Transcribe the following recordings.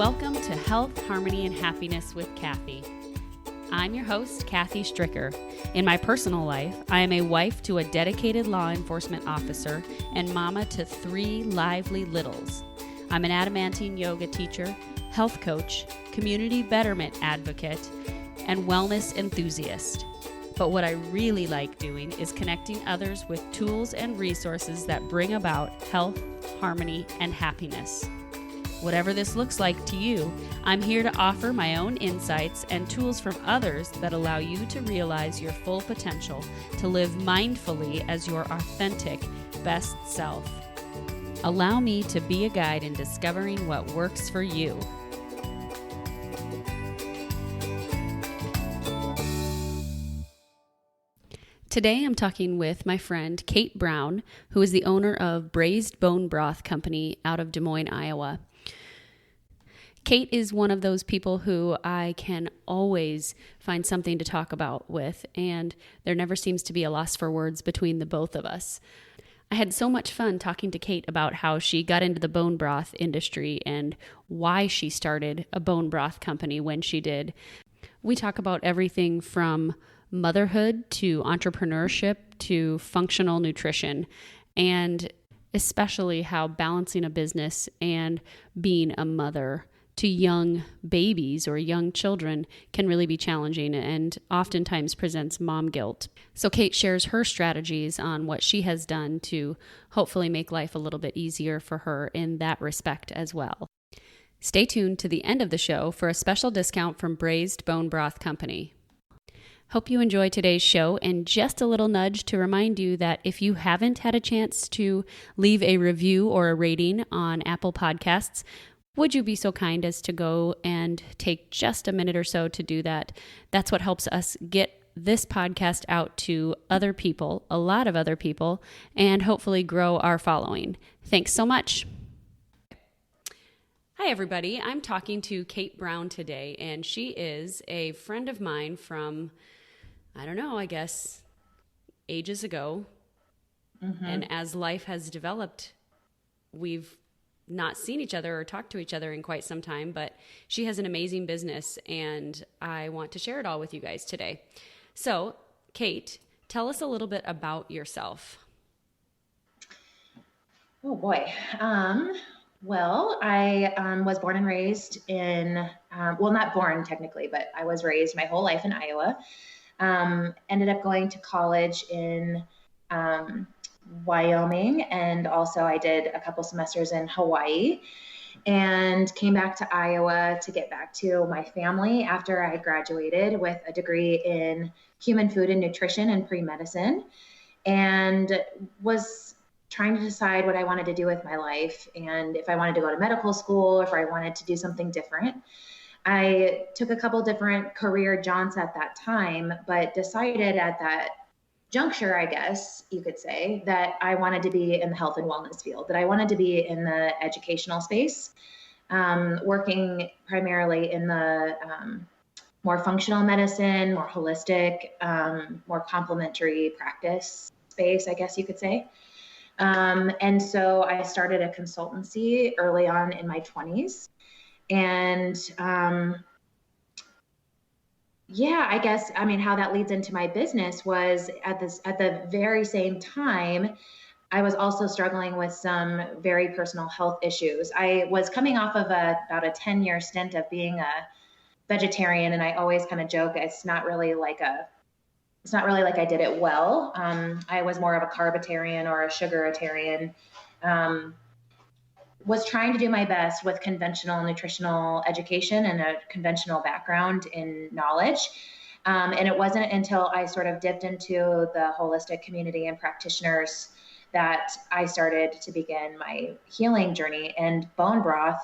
Welcome to Health, Harmony, and Happiness with Kathy. I'm your host, Kathy Stricker. In my personal life, I am a wife to a dedicated law enforcement officer and mama to 3 lively littles. I'm an adamantine yoga teacher, health coach, community betterment advocate, and wellness enthusiast. But what I really like doing is connecting others with tools and resources that bring about health, harmony, and happiness. Whatever this looks like to you, I'm here to offer my own insights and tools from others that allow you to realize your full potential to live mindfully as your authentic, best self. Allow me to be a guide in discovering what works for you. Today I'm talking with my friend Kate Brown, who is the owner of BRAISED Bone Broth Co out of Des Moines, Iowa. Kate is one of those people who I can always find something to talk about with, and there never seems to be a loss for words between the both of us. I had so much fun talking to Kate about how she got into the bone broth industry and why she started a bone broth company when she did. We talk about everything from motherhood to entrepreneurship to functional nutrition, and especially how balancing a business and being a mother to young babies or young children can really be challenging and oftentimes presents mom guilt. So Kate shares her strategies on what she has done to hopefully make life a little bit easier for her in that respect as well. Stay tuned to the end of the show for a special discount from BRAISED Bone Broth Company. Hope you enjoy today's show, and just a little nudge to remind you that if you haven't had a chance to leave a review or a rating on Apple Podcasts, would you be so kind as to go and take just a minute or so to do that? That's what helps us get this podcast out to other people, a lot of other people, and hopefully grow our following. Thanks so much. Hi, everybody. I'm talking to Kate Brown today, and she is a friend of mine from, I guess, ages ago. Mm-hmm. And as life has developed, we've not seen each other or talked to each other in quite some time, but she has an amazing business, and I want to share it all with you guys today. So, Kate, tell us a little bit about yourself. Oh boy. Well, I was born and raised in, not born technically, but I was raised my whole life in Iowa. Ended up going to college in Wyoming, and also I did a couple semesters in Hawaii, and came back to Iowa to get back to my family after I graduated with a degree in human food and nutrition and pre-medicine, and was trying to decide what I wanted to do with my life and if I wanted to go to medical school or if I wanted to do something different. I took a couple different career jaunts at that time, but decided at that juncture, I guess you could say, that I wanted to be in the health and wellness field, that I wanted to be in the educational space, working primarily in the more functional medicine, more holistic, more complementary practice space, I guess you could say. And so I started a consultancy early on in my 20s. And how that leads into my business was at the very same time, I was also struggling with some very personal health issues. I was coming off of about a 10-year stint of being a vegetarian. And I always kind of joke, it's not really like I did it well. I was more of a carbitarian or a sugaritarian. Was trying to do my best with conventional nutritional education and a conventional background in knowledge. And it wasn't until I sort of dipped into the holistic community and practitioners that I started to begin my healing journey, and bone broth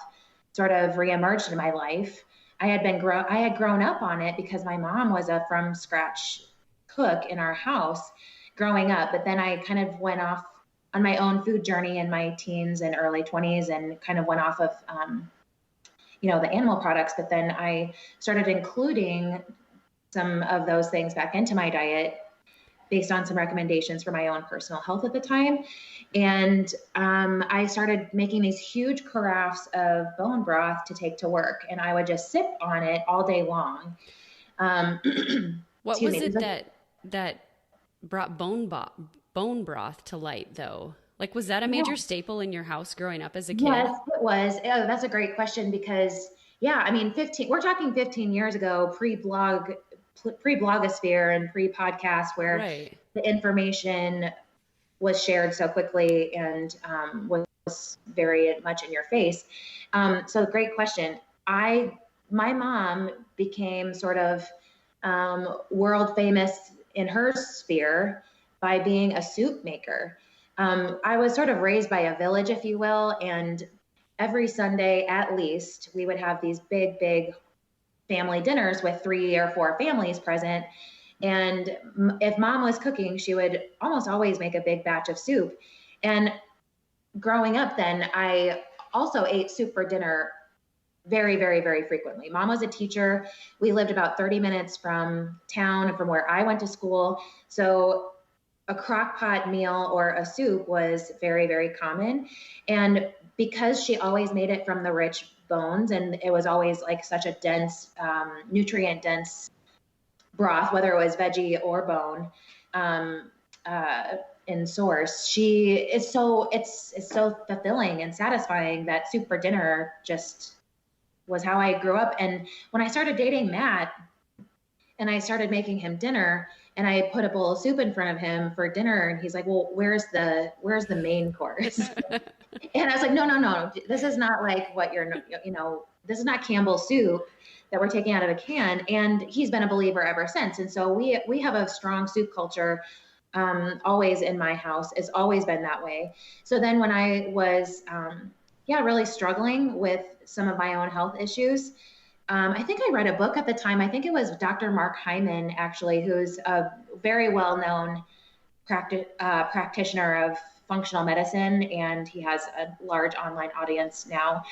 sort of reemerged in my life. I had grown up on it because my mom was a from scratch cook in our house growing up, but then I kind of went off on my own food journey in my teens and early 20s and kind of went off of, the animal products. But then I started including some of those things back into my diet based on some recommendations for my own personal health at the time. And I started making these huge carafes of bone broth to take to work, and I would just sip on it all day long. What was it that brought bone broth to light, though? Like, was that a major staple in your house growing up as a kid? Yes, it was. Oh, that's a great question because, yeah, I mean, we're talking 15 years ago, pre-blogosphere and pre-podcast, where Right. the information was shared so quickly and was very much in your face. So great question. My mom became sort of world famous in her sphere by being a soup maker. I was sort of raised by a village, if you will, and every Sunday at least we would have these big family dinners with 3 or 4 families present. And if mom was cooking, she would almost always make a big batch of soup. And growing up then, I also ate soup for dinner very, very, very frequently. Mom was a teacher. We lived about 30 minutes from town and from where I went to school. So a crock pot meal or a soup was very, very common. And because she always made it from the rich bones, and it was always like such a dense, nutrient dense broth, whether it was veggie or bone, in source, it's so fulfilling and satisfying that soup for dinner just was how I grew up. And when I started dating Matt and I started making him dinner and I put a bowl of soup in front of him for dinner, and he's like, well, where's the main course? And I was like, no, this is not like what this is not Campbell's soup that we're taking out of a can. And he's been a believer ever since. And so we have a strong soup culture always in my house. It's always been that way. So then when I was, really struggling with some of my own health issues, I think I read a book at the time. I think it was Dr. Mark Hyman, actually, who's a very well-known practitioner of functional medicine, and he has a large online audience now.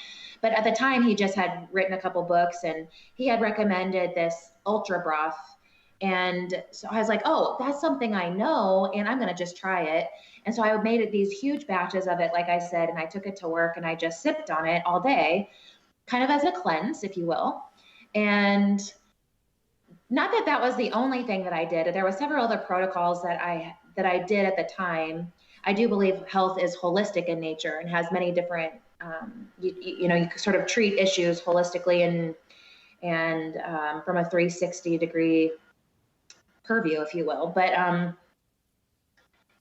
But at the time, he just had written a couple books, and he had recommended this ultra broth. And so I was like, oh, that's something I know, and I'm going to just try it. And so I made these huge batches of it, like I said, and I took it to work, and I just sipped on it all day, kind of as a cleanse, if you will. And not that that was the only thing that I did. There were several other protocols that I did at the time. I do believe health is holistic in nature and has many different, you sort of treat issues holistically and from a 360-degree purview, if you will. But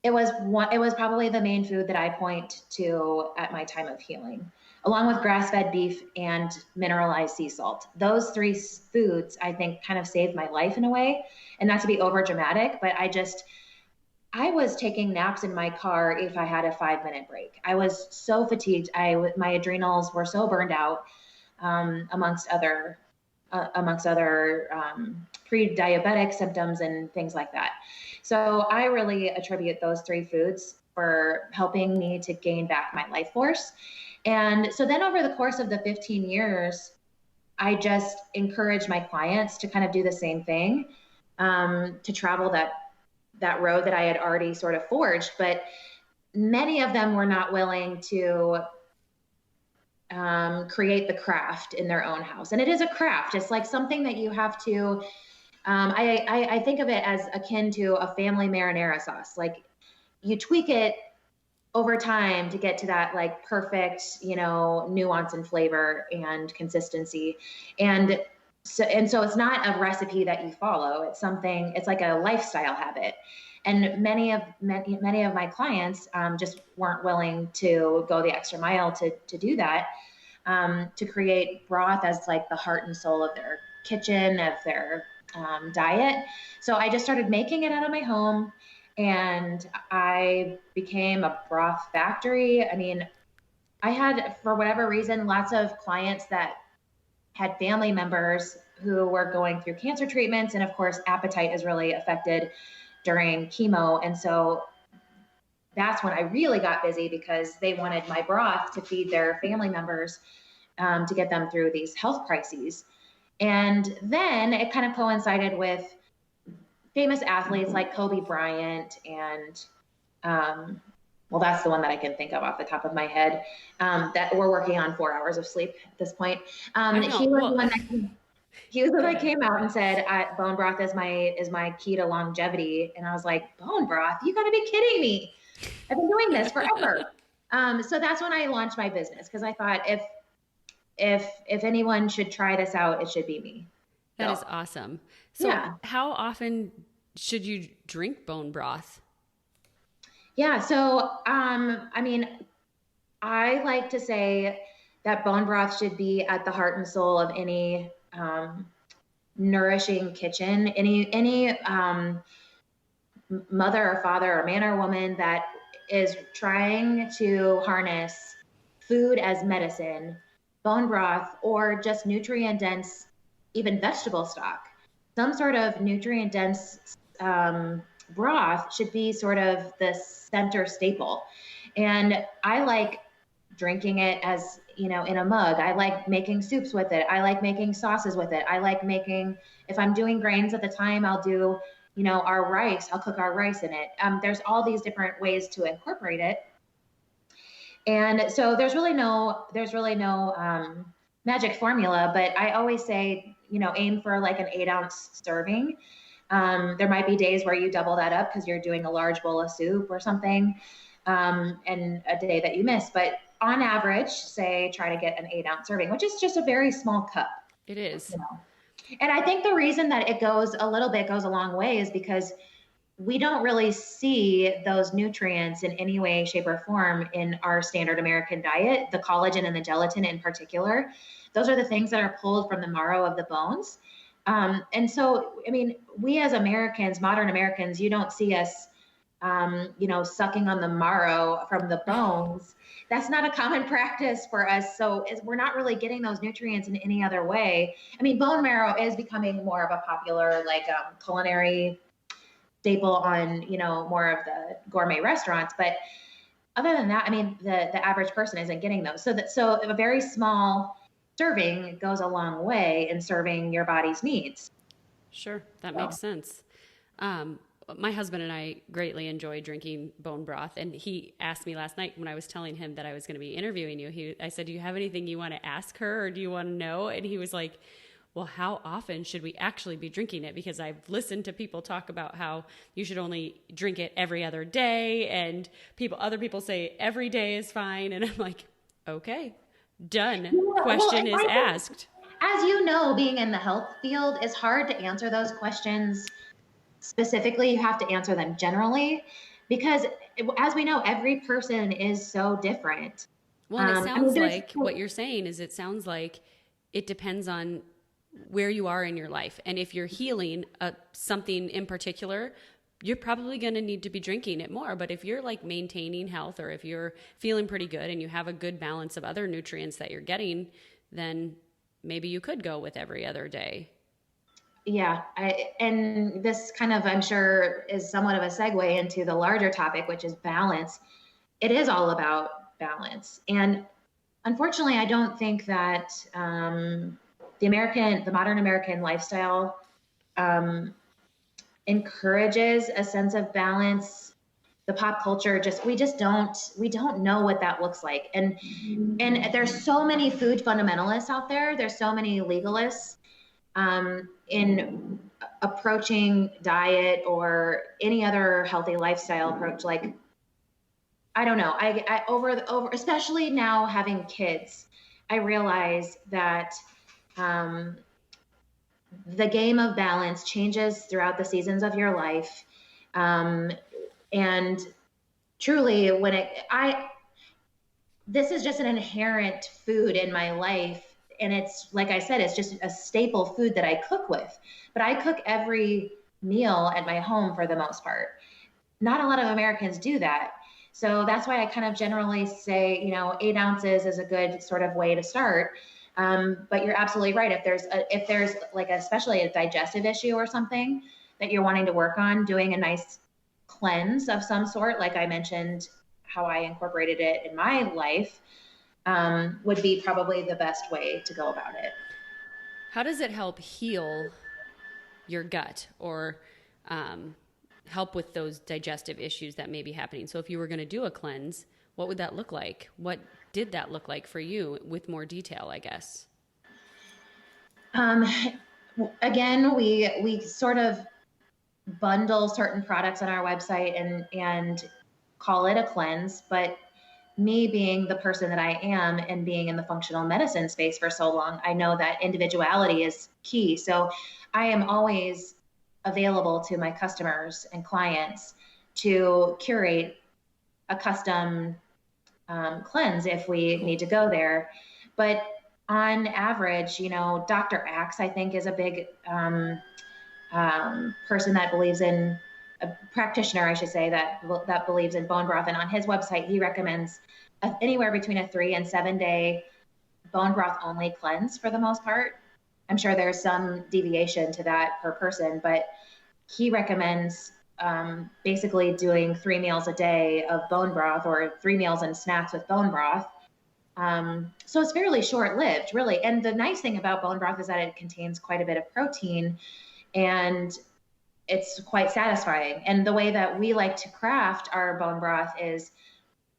it was probably the main food that I point to at my time of healing, along with grass-fed beef and mineralized sea salt. Those 3 foods, I think, kind of saved my life in a way. And not to be over dramatic, but I was taking naps in my car if I had a 5-minute break. I was so fatigued. My adrenals were so burned out, amongst other pre-diabetic symptoms and things like that. So I really attribute those 3 foods for helping me to gain back my life force. And so then over the course of the 15 years, I just encouraged my clients to kind of do the same thing, to travel that road that I had already sort of forged. But many of them were not willing to create the craft in their own house. And it is a craft. It's like something that you have to, I think of it as akin to a family marinara sauce. Like you tweak it over time to get to that like perfect, nuance and flavor and consistency. And so it's not a recipe that you follow. It's like a lifestyle habit. And many of my clients just weren't willing to go the extra mile to do that, to create broth as like the heart and soul of their kitchen, of their diet. So I just started making it out of my home, and I became a broth factory. I mean, I had, for whatever reason, lots of clients that had family members who were going through cancer treatments. And of course, appetite is really affected during chemo. And so that's when I really got busy, because they wanted my broth to feed their family members, to get them through these health crises. And then it kind of coincided with famous athletes like Kobe Bryant and, well, that's the one that I can think of off the top of my head, that we're working on 4 hours of sleep at this point. I know. He was Well, the one that he was the one that came out and said, bone broth is my key to longevity. And I was like, bone broth? You got to be kidding me. I've been doing this forever. So that's when I launched my business, because I thought if anyone should try this out, it should be me. That is awesome. So yeah. How often should you drink bone broth? Yeah. So, I mean, I like to say that bone broth should be at the heart and soul of any nourishing kitchen, any mother or father or man or woman that is trying to harness food as medicine, bone broth, or just nutrient dense, even vegetable stock. Some sort of nutrient dense broth should be sort of the center staple. And I like drinking it as, in a mug. I like making soups with it. I like making sauces with it. I like making, if I'm doing grains at the time, I'll do, our rice. I'll cook our rice in it. There's all these different ways to incorporate it. And so there's really no magic formula, but I always say, aim for like an 8-ounce serving. There might be days where you double that up because you're doing a large bowl of soup or something, and a day that you miss. But on average, say, try to get an 8-ounce serving, which is just a very small cup. It is. And I think the reason that it goes a long way is because we don't really see those nutrients in any way, shape, or form in our standard American diet, the collagen and the gelatin in particular. Those are the things that are pulled from the marrow of the bones. And so, I mean, we as Americans, modern Americans, you don't see us, sucking on the marrow from the bones. That's not a common practice for us. So we're not really getting those nutrients in any other way. I mean, bone marrow is becoming more of a popular, culinary staple on, more of the gourmet restaurants. But other than that, I mean, the average person isn't getting those. So a very small serving goes a long way in serving your body's needs. Sure. That makes sense. My husband and I greatly enjoy drinking bone broth. And he asked me last night when I was telling him that I was going to be interviewing you, I said, do you have anything you want to ask her or do you want to know? And he was like, well, how often should we actually be drinking it? Because I've listened to people talk about how you should only drink it every other day. And other people say every day is fine. And I'm like, okay, done. Question is asked. As you know, being in the health field, it's hard to answer those questions specifically. You have to answer them generally because, as we know, every person is so different. Well, and it sounds like what you're saying is it sounds like it depends on where you are in your life. And if you're healing something in particular, you're probably going to need to be drinking it more. But if you're like maintaining health or if you're feeling pretty good and you have a good balance of other nutrients that you're getting, then maybe you could go with every other day. Yeah. And this kind of, I'm sure, is somewhat of a segue into the larger topic, which is balance. It is all about balance. And unfortunately, I don't think that the modern American lifestyle encourages a sense of balance. The pop culture we don't know what that looks like. And there's so many food fundamentalists out there. There's so many legalists in approaching diet or any other healthy lifestyle approach. Like, I don't know, I over especially now having kids, I realize that the game of balance changes throughout the seasons of your life. And truly, this is just an inherent food in my life. And it's, like I said, it's just a staple food that I cook with. But I cook every meal at my home for the most part. Not a lot of Americans do that. So that's why I kind of generally say, 8 ounces is a good sort of way to start. But you're absolutely right. If there's like especially a digestive issue or something that you're wanting to work on, doing a nice cleanse of some sort, like I mentioned, how I incorporated it in my life, would be probably the best way to go about it. How does it help heal your gut? Or help with those digestive issues that may be happening. So if you were going to do a cleanse, what would that look like? What did that look like for you with more detail, I guess? Again, we sort of bundle certain products on our website and call it a cleanse. But me being the person that I am and being in the functional medicine space for so long, I know that individuality is key. So I am always available to my customers and clients to curate a custom cleanse if we need to go there. But on average, Dr. Axe, I think, is a big person that believes in, a practitioner, I should say, that believes in bone broth. And on his website, he recommends anywhere between a 3 and 7 day bone broth only cleanse for the most part. I'm sure there's some deviation to that per person, but he recommends basically doing 3 meals a day of bone broth, or 3 meals and snacks with bone broth. So it's fairly short-lived, really. And the nice thing about bone broth is that it contains quite a bit of protein, and it's quite satisfying. And the way that we like to craft our bone broth is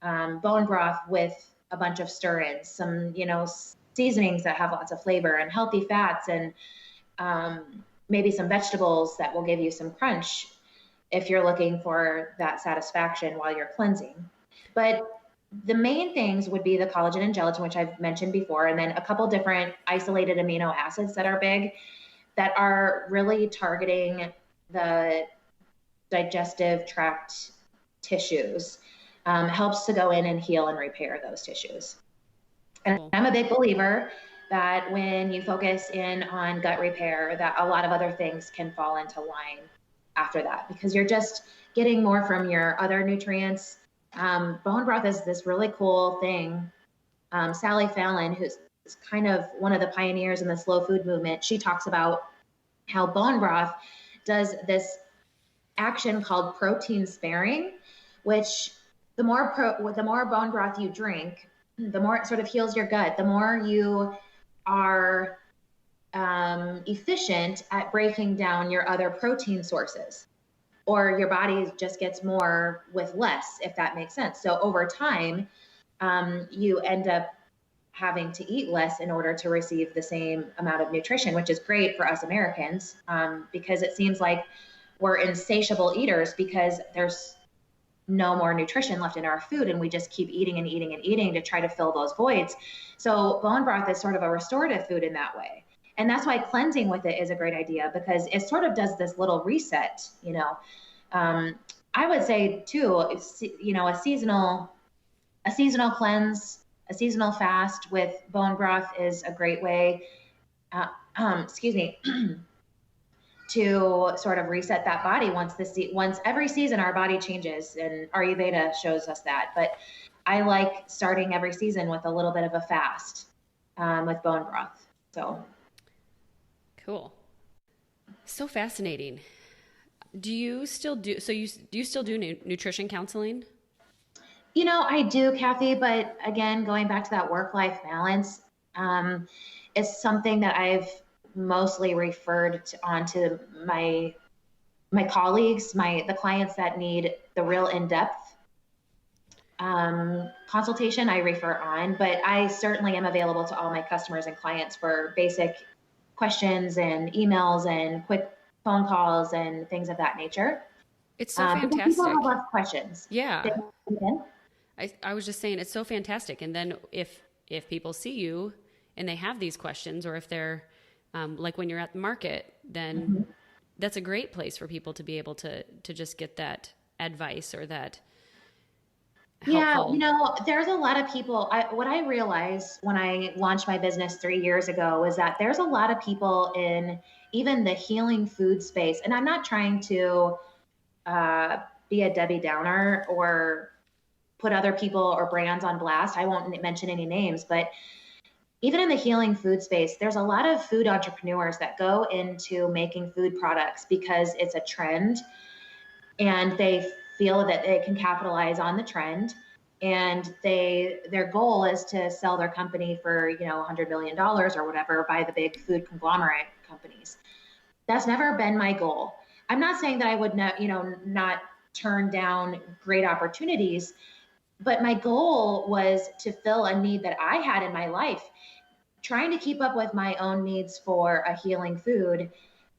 bone broth with a bunch of stir-ins, some, seasonings that have lots of flavor and healthy fats, and maybe some vegetables that will give you some crunch if you're looking for that satisfaction while you're cleansing. But the main things would be the collagen and gelatin, which I've mentioned before, and then a couple different isolated amino acids that are big, that are really targeting the digestive tract tissues. Helps to go in and heal and repair those tissues. And Cool. I'm a big believer that when you focus in on gut repair, that a lot of other things can fall into line after that, because you're just getting more from your other nutrients. Bone broth is this really cool thing. Sally Fallon, who's kind of one of the pioneers in the slow food movement, she talks about how bone broth does this action called protein sparing, which the more bone broth you drink, the more it sort of heals your gut, the more you are efficient at breaking down your other protein sources, or your body just gets more with less, if that makes sense. So over time, you end up having to eat less in order to receive the same amount of nutrition, which is great for us Americans, because it seems like we're insatiable eaters because there's no more nutrition left in our food, and we just keep eating and eating and eating to try to fill those voids. So bone broth is sort of a restorative food in that way. And that's why cleansing with it is a great idea, because it sort of does this little reset, I would say too, a seasonal cleanse, a seasonal fast with bone broth is a great way, to sort of reset that body once every season our body changes, and Ayurveda shows us that. But I like starting every season with a little bit of a fast with bone broth. So Cool. So fascinating. Do you still do nutrition counseling? I do, Kathy, but again, going back to that work-life balance, it's something that I've mostly referred on to my colleagues, the clients that need the real in-depth consultation, I refer on, but I certainly am available to all my customers and clients for basic questions and emails and quick phone calls and things of that nature. It's so fantastic. People have lots of questions. Yeah. I was just saying, it's so fantastic. And then if people see you and they have these questions, or if they're like when you're at the market, then that's a great place for people to be able to just get that advice or that helpful. Yeah, there's a lot of people. What I realized when I launched my business 3 years ago is that there's a lot of people in even the healing food space. And I'm not trying to be a Debbie Downer or put other people or brands on blast. I won't mention any names, but even in the healing food space, there's a lot of food entrepreneurs that go into making food products because it's a trend, and they feel that they can capitalize on the trend, and their goal is to sell their company for $100 million or whatever by the big food conglomerate companies. That's never been my goal. I'm not saying that I would not, not turn down great opportunities, but my goal was to fill a need that I had in my life, trying to keep up with my own needs for a healing food.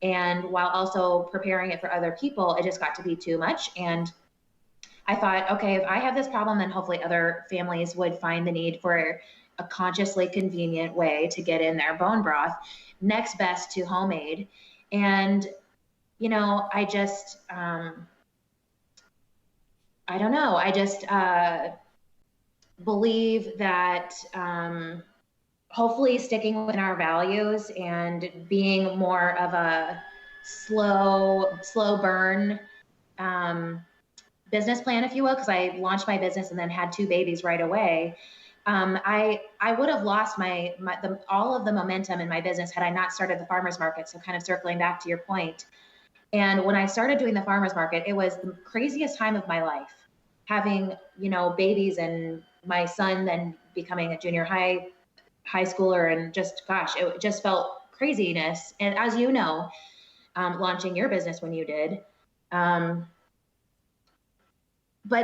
And while also preparing it for other people, it just got to be too much. And I thought, okay, if I have this problem, then hopefully other families would find the need for a consciously convenient way to get in their bone broth, next best to homemade. And, I just, I don't know, I just believe that hopefully sticking with our values and being more of a slow burn business plan, if you will, because I launched my business and then had 2 babies right away. I would have lost all of the momentum in my business had I not started the farmers market. So kind of circling back to your point. And when I started doing the farmers market, it was the craziest time of my life, having, babies and my son then becoming a junior high schooler, and just, gosh, it just felt craziness. And as you know, launching your business when you did, but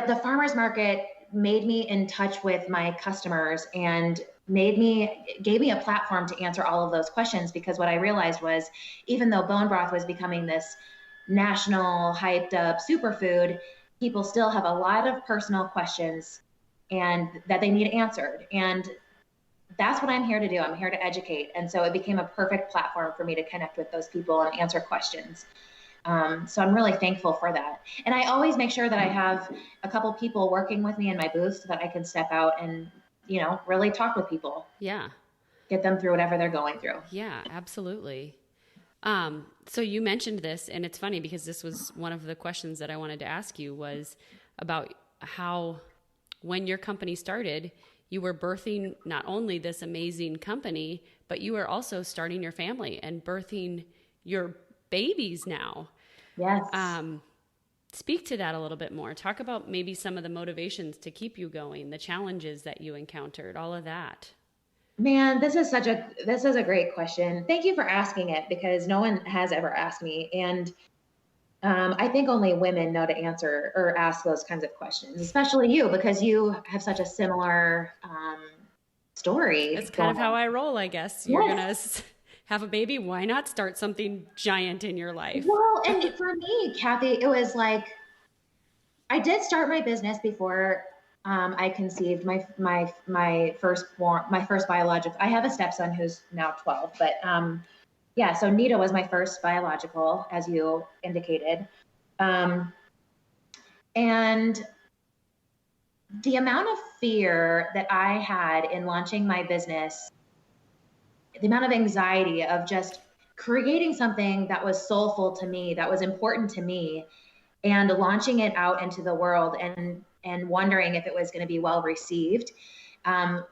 the farmers market made me in touch with my customers and gave me a platform to answer all of those questions. Because what I realized was, even though bone broth was becoming this national hyped up superfood, people still have a lot of personal questions and that they need answered. And that's what I'm here to do. I'm here to educate. And so it became a perfect platform for me to connect with those people and answer questions. So I'm really thankful for that. And I always make sure that I have a couple people working with me in my booth so that I can step out and, really talk with people. Yeah. Get them through whatever they're going through. Yeah, absolutely. So you mentioned this, and it's funny because this was one of the questions that I wanted to ask you, was about how, when your company started, you were birthing not only this amazing company, but you were also starting your family and birthing your babies now. Yes. Speak to that a little bit more. Talk about maybe some of the motivations to keep you going, the challenges that you encountered, all of that. Man, this is a great question. Thank you for asking it, because no one has ever asked me. And I think only women know to answer or ask those kinds of questions, especially you, because you have such a similar story. It's kind of how I roll, I guess. You're going to have a baby. Why not start something giant in your life? Well, and for me, Kathy, it was like, I did start my business before I conceived my first biological. I have a stepson who's now 12, but yeah, so Nita was my first biological, as you indicated. And the amount of fear that I had in launching my business, the amount of anxiety of just creating something that was soulful to me, that was important to me, and launching it out into the world and wondering if it was going to be well received,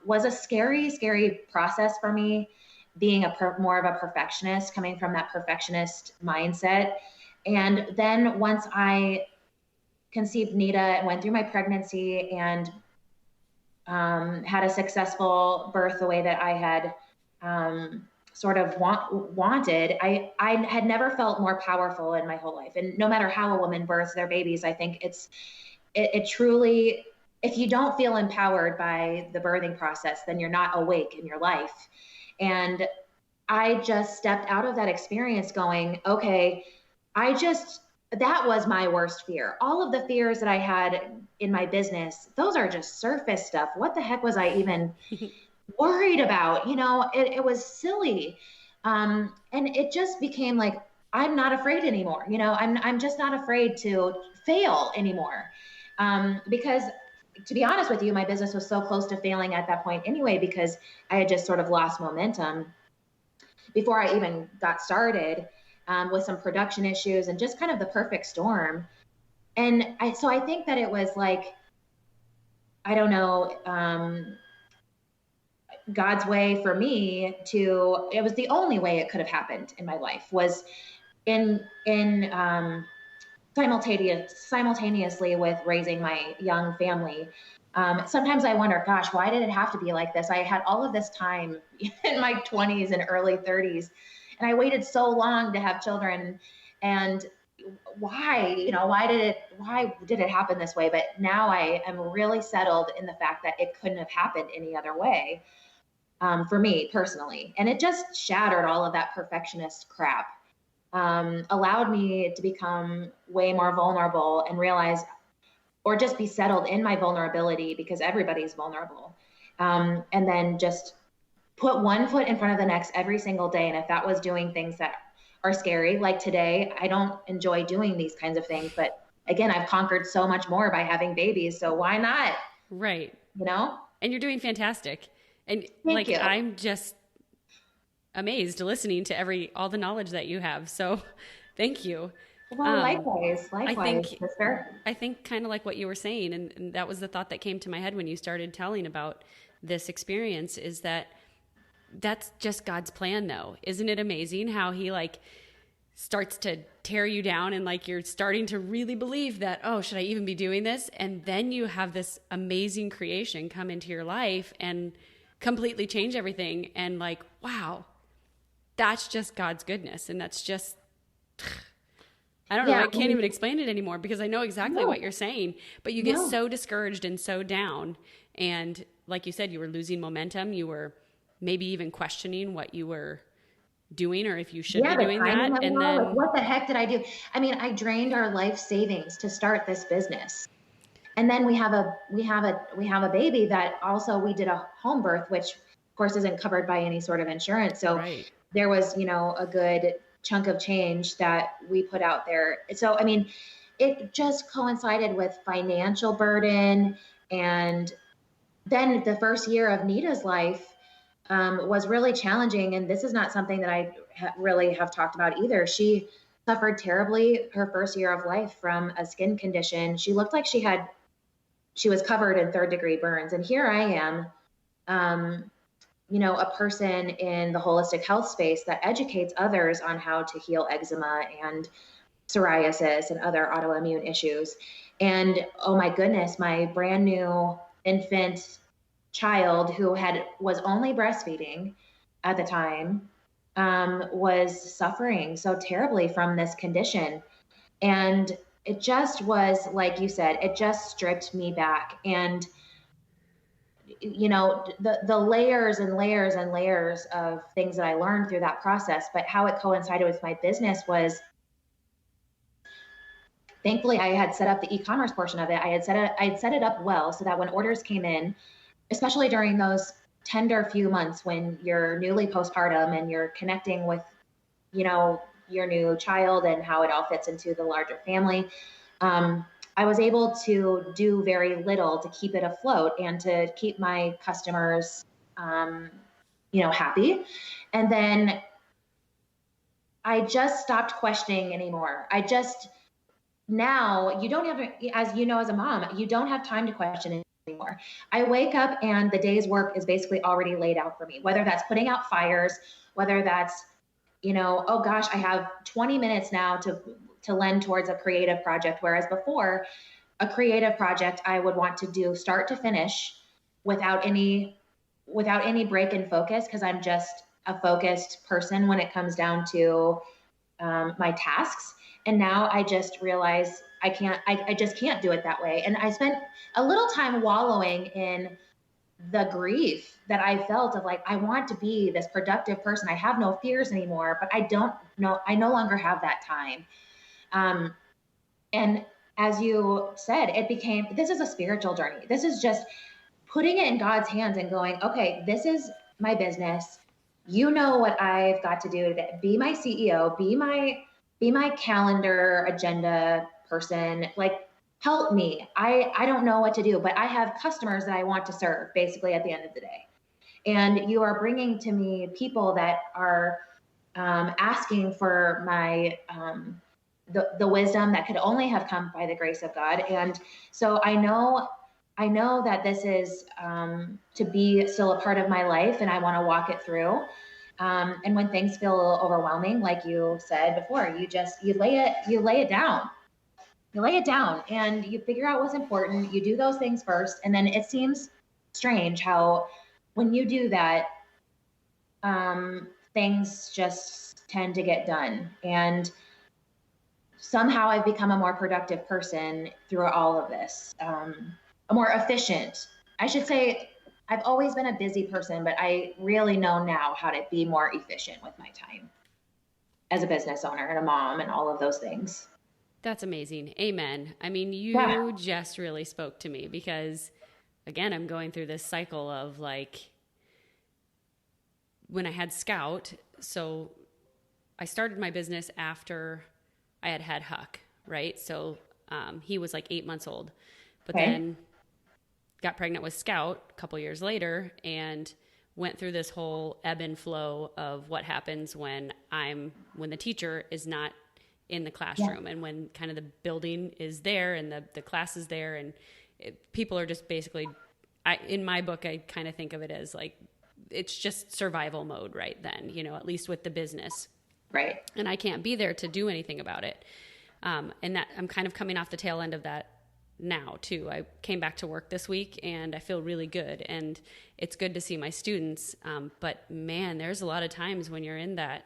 was a scary, scary process for me, being more of a perfectionist, coming from that perfectionist mindset. And then once I conceived Nita and went through my pregnancy and had a successful birth the way that I had sort of wanted, I had never felt more powerful in my whole life. And no matter how a woman births their babies, I think it truly, if you don't feel empowered by the birthing process, then you're not awake in your life. And I just stepped out of that experience going, okay, that was my worst fear. All of the fears that I had in my business, those are just surface stuff. What the heck was I even worried about? It was silly. And it just became like, I'm not afraid anymore. I'm just not afraid to fail anymore. Because to be honest with you, my business was so close to failing at that point anyway, because I had just sort of lost momentum before I even got started, with some production issues and just kind of the perfect storm. And so I think that it was like, I don't know, God's way for me it was the only way it could have happened in my life, was in simultaneously with raising my young family. Sometimes I wonder, gosh, why did it have to be like this? I had all of this time in my 20s and early 30s, and I waited so long to have children. And why, why did it happen this way? But now I am really settled in the fact that it couldn't have happened any other way, for me personally. And it just shattered all of that perfectionist crap, allowed me to become way more vulnerable and realize, or just be settled in my vulnerability, because everybody's vulnerable. And then just put one foot in front of the next every single day. And if that was doing things that are scary, like today, I don't enjoy doing these kinds of things. But again, I've conquered so much more by having babies. So why not? Right. You know? And you're doing fantastic. And Thank you. I'm just amazed listening to all the knowledge that you have. So thank you. Well, likewise, sister. I think kind of like what you were saying, and that was the thought that came to my head when you started telling about this experience, is that's just God's plan, though. Isn't it amazing how he starts to tear you down, and you're starting to really believe that, oh, should I even be doing this? And then you have this amazing creation come into your life and completely change everything. And wow, that's just God's goodness. And that's just, I don't know. I can't even explain it anymore, because I know exactly what you're saying, but you get so discouraged and so down. And like you said, you were losing momentum. You were maybe even questioning what you were doing, or if you should be doing that. And then what the heck did I do? I mean, I drained our life savings to start this business. And then we have a baby that also, we did a home birth, which of course isn't covered by any sort of insurance. So there was, a good chunk of change that we put out there. So, I mean, it just coincided with financial burden. And then the first year of Nita's life was really challenging. And this is not something that I really have talked about either. She suffered terribly her first year of life from a skin condition. She looked like she was covered in 3rd-degree burns. And here I am, a person in the holistic health space that educates others on how to heal eczema and psoriasis and other autoimmune issues. And oh my goodness, my brand new infant child, who was only breastfeeding at the time, was suffering so terribly from this condition. And it just was, like you said, it just stripped me back. And the layers and layers and layers of things that I learned through that process. But how it coincided with my business was, thankfully, I had set up the e-commerce portion of it. I had set it up well, so that when orders came in, especially during those tender few months when you're newly postpartum and you're connecting with, your new child and how it all fits into the larger family, I was able to do very little to keep it afloat and to keep my customers, happy. And then I just stopped questioning anymore. Now you don't have to, as you know, as a mom, you don't have time to question anymore. I wake up and the day's work is basically already laid out for me, whether that's putting out fires, whether that's, oh gosh, I have 20 minutes now to lend towards a creative project. Whereas before, a creative project I would want to do start to finish without any break in focus, because I'm just a focused person when it comes down to my tasks. And now I just realize I just can't do it that way. And I spent a little time wallowing in the grief that I felt of I want to be this productive person. I have no fears anymore, but I no longer have that time. And as you said, this is a spiritual journey. This is just putting it in God's hands and going, okay, this is my business. You know what I've got to do to be my CEO, be my calendar agenda person. Help me. I don't know what to do, but I have customers that I want to serve, basically, at the end of the day. And you are bringing to me people that are asking for my the wisdom that could only have come by the grace of God. And so I know that this is to be still a part of my life, and I want to walk it through. And when things feel a little overwhelming, like you said before, you lay it down. You lay it down and you figure out what's important. You do those things first. And then it seems strange how when you do that, things just tend to get done. And somehow I've become a more productive person through all of this, a more efficient. I should say I've always been a busy person, but I really know now how to be more efficient with my time as a business owner and a mom and all of those things. That's amazing. Amen. I mean, Yeah. you just really spoke to me because, again, I'm going through this cycle of like when I had Scout. So I started my business after I had Huck, right? So he was like 8 months old, but Okay. then got pregnant with Scout a couple years later and went through this whole ebb and flow of what happens when the teacher is not in the classroom and when kind of the building is there and the class is there and people are just basically, in my book, I kind of think of it as like, it's just survival mode right then, at least with the business. Right. And I can't be there to do anything about it. And that I'm kind of coming off the tail end of that now too. I came back to work this week and I feel really good and it's good to see my students. But man, there's a lot of times when you're in that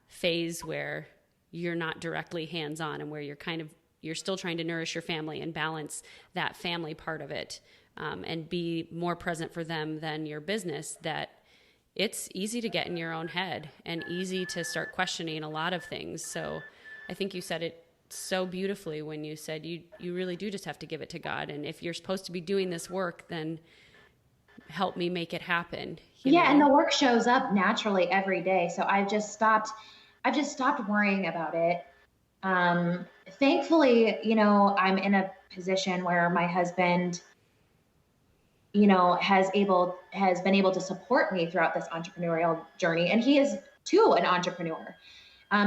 phase where you're not directly hands-on and where you're still trying to nourish your family and balance that family part of it, and be more present for them than your business, that it's easy to get in your own head and easy to start questioning a lot of things. So I think you said it so beautifully when you said you really do just have to give it to God. And if you're supposed to be doing this work, then help me make it happen. And the work shows up naturally every day. So I've just stopped worrying about it. Thankfully, I'm in a position where my husband, has been able to support me throughout this entrepreneurial journey. And he is too an entrepreneur.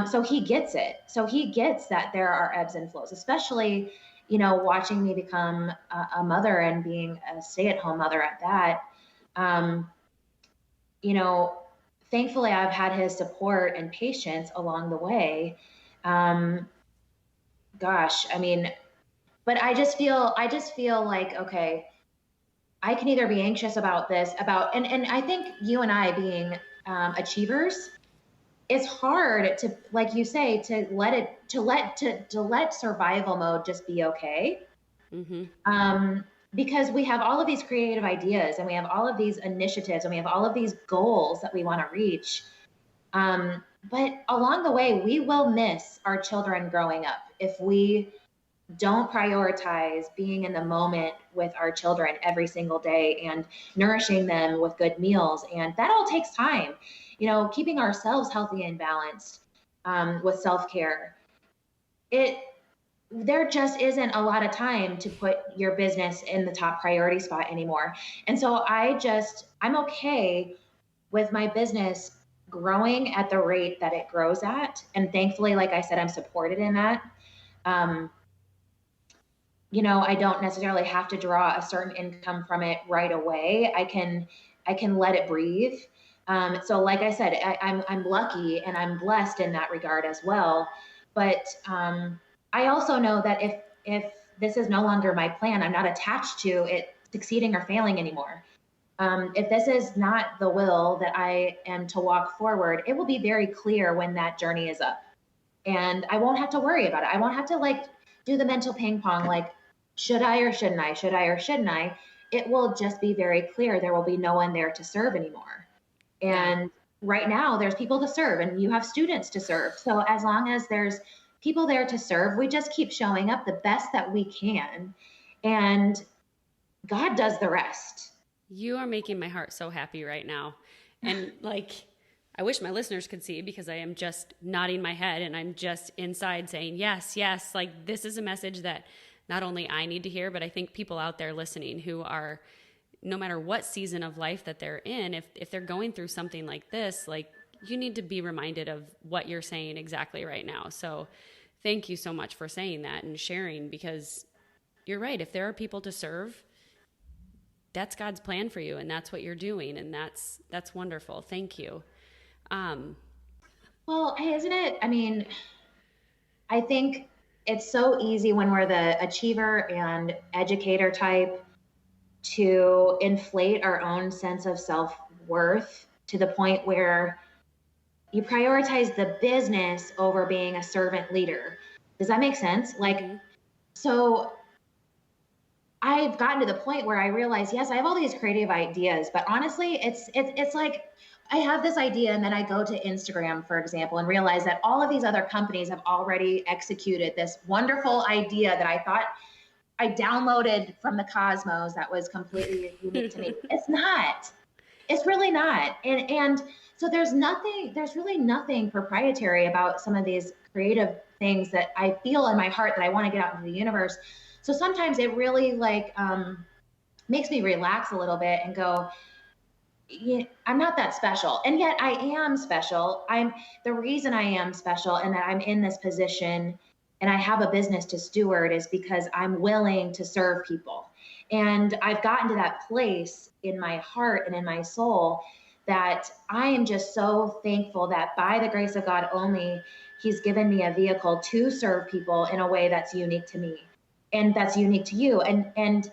So he gets it. So he gets that there are ebbs and flows, especially, watching me become a mother and being a stay-at-home mother at that. Thankfully I've had his support and patience along the way. But I just feel like, okay, I can either be anxious about this, and I think you and I being achievers, it's hard to, like you say, to let survival mode just be okay. Mm-hmm. Because we have all of these creative ideas and we have all of these initiatives and we have all of these goals that we want to reach. But along the way, we will miss our children growing up if we don't prioritize being in the moment with our children every single day and nourishing them with good meals. And that all takes time, keeping ourselves healthy and balanced, with self-care. There just isn't a lot of time to put your business in the top priority spot anymore. And so I'm okay with my business growing at the rate that it grows at. And thankfully, like I said, I'm supported in that. I don't necessarily have to draw a certain income from it right away. I can let it breathe. So like I said, I'm lucky and I'm blessed in that regard as well. But I also know that if this is no longer my plan, I'm not attached to it succeeding or failing anymore. If this is not the will that I am to walk forward, it will be very clear when that journey is up. And I won't have to worry about it. I won't have to do the mental ping pong, like, should I or shouldn't I? Should I or shouldn't I? It will just be very clear. There will be no one there to serve anymore. And right now there's people to serve and you have students to serve. So as long as there's people there to serve, we just keep showing up the best that we can. And God does the rest. You are making my heart so happy right now. And I wish my listeners could see, because I am just nodding my head and I'm just inside saying, yes, yes. This is a message that not only I need to hear, but I think people out there listening who are, no matter what season of life that they're in, if they're going through something like this, you need to be reminded of what you're saying exactly right now. So thank you so much for saying that and sharing, because you're right. If there are people to serve, that's God's plan for you, and that's what you're doing, and that's wonderful. Thank you. Well, isn't it? I mean, I think it's so easy when we're the achiever and educator type to inflate our own sense of self-worth to the point where you prioritize the business over being a servant leader. Does that make sense? Like, so I've gotten to the point where I realize, yes, I have all these creative ideas, but honestly, it's like I have this idea and then I go to Instagram, for example, and realize that all of these other companies have already executed this wonderful idea that I thought I downloaded from the cosmos that was completely unique to me. It's not. It's really not. And so there's really nothing proprietary about some of these creative things that I feel in my heart that I want to get out into the universe. So sometimes it really like makes me relax a little bit and go, yeah, I'm not that special. And yet I am special. I'm the reason I am special and that I'm in this position and I have a business to steward is because I'm willing to serve people. And I've gotten to that place in my heart and in my soul that I am just so thankful that by the grace of God only, He's given me a vehicle to serve people in a way that's unique to me and that's unique to you. And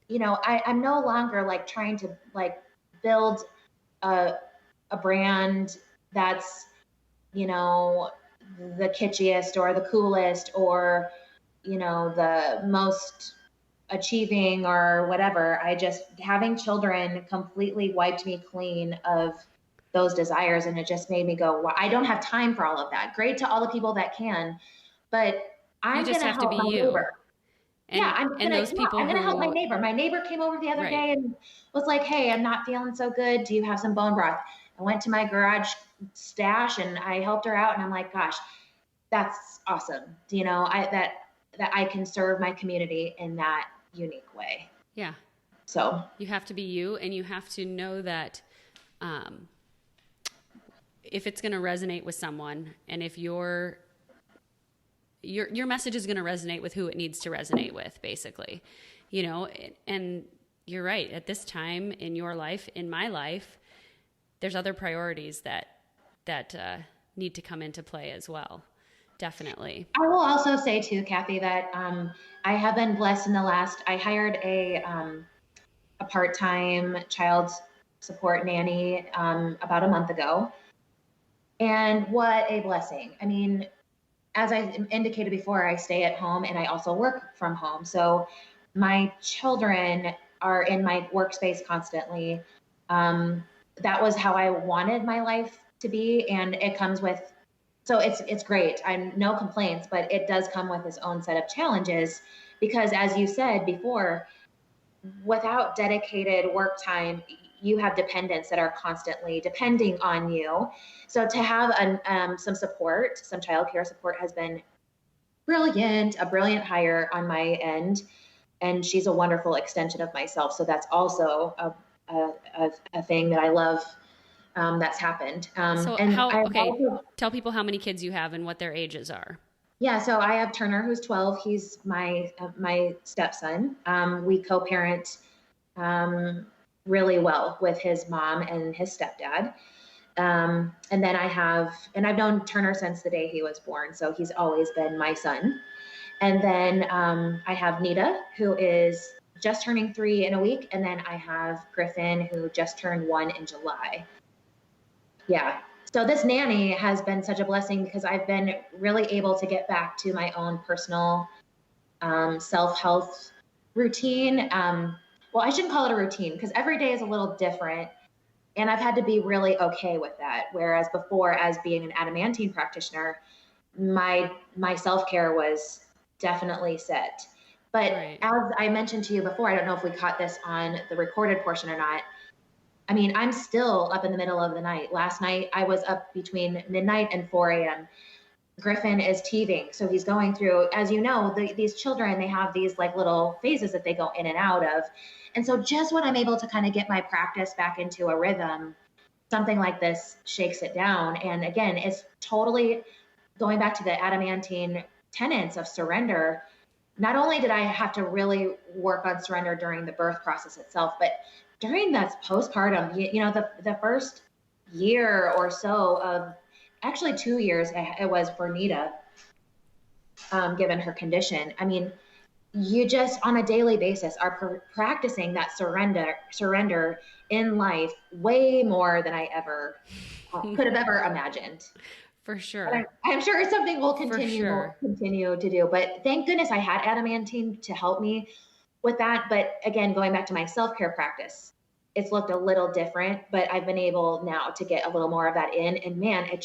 you know, I'm no longer like trying to like build a brand that's, you know, the kitschiest or the coolest or, you know, the most achieving or whatever. I just, having children completely wiped me clean of those desires. And it just made me go, well, I don't have time for all of that. Great to all the people that can, but I'm going to help my neighbor. And, yeah, I'm gonna help my neighbor. My neighbor came over the other day and was like, "Hey, I'm not feeling so good. Do you have some bone broth?" I went to my garage stash and I helped her out, and I'm like, "Gosh, that's awesome." You know, that I can serve my community in that unique way. Yeah. So you have to be you, and you have to know that if it's going to resonate with someone, and if your message is going to resonate with who it needs to resonate with, basically, you know. And you're right, at this time in your life, in my life, there's other priorities that need to come into play as well. Definitely. I will also say too, Kathy, that I have been blessed in the last, I hired a part-time child support nanny about a month ago. And what a blessing. I mean, as I indicated before, I stay at home and I also work from home. So my children are in my workspace constantly. That was how I wanted my life to be. And it comes with, so it's great. I'm no complaints, but it does come with its own set of challenges because as you said before, without dedicated work time, you have dependents that are constantly depending on you. So to have some support, some childcare support has been brilliant, a brilliant hire on my end. And she's a wonderful extension of myself. So that's also a thing that I love that's happened. Tell people how many kids you have and what their ages are. Yeah, so I have Turner, who's 12. He's my stepson. We co-parent really well with his mom and his stepdad. And then I've known Turner since the day he was born. So he's always been my son. And then I have Nita, who is just turning 3 in a week. And then I have Griffin, who just turned 1 in July. Yeah. So this nanny has been such a blessing because I've been really able to get back to my own personal self-health routine. Well, I shouldn't call it a routine because every day is a little different. And I've had to be really okay with that. Whereas before, as being an adamantine practitioner, my self-care was definitely set. But as I mentioned to you before, I don't know if we caught this on the recorded portion or not. I mean, I'm still up in the middle of the night. Last night, I was up between midnight and 4 a.m. Griffin is teething. So he's going through, as you know, these children, they have these like little phases that they go in and out of. And so just when I'm able to kind of get my practice back into a rhythm, something like this shakes it down. And again, it's totally going back to the adamantine tenets of surrender. Not only did I have to really work on surrender during the birth process itself, but during that postpartum, you know, the first year or so of, actually 2 years it was for Nita, given her condition. I mean, you just on a daily basis are practicing that surrender in life way more than I ever could have ever imagined. For And sure. I'm sure it's something we'll For sure. continue to do. But thank goodness I had adamantine to help me with that. But again, going back to my self-care practice, it's looked a little different, but I've been able now to get a little more of that in. And man, it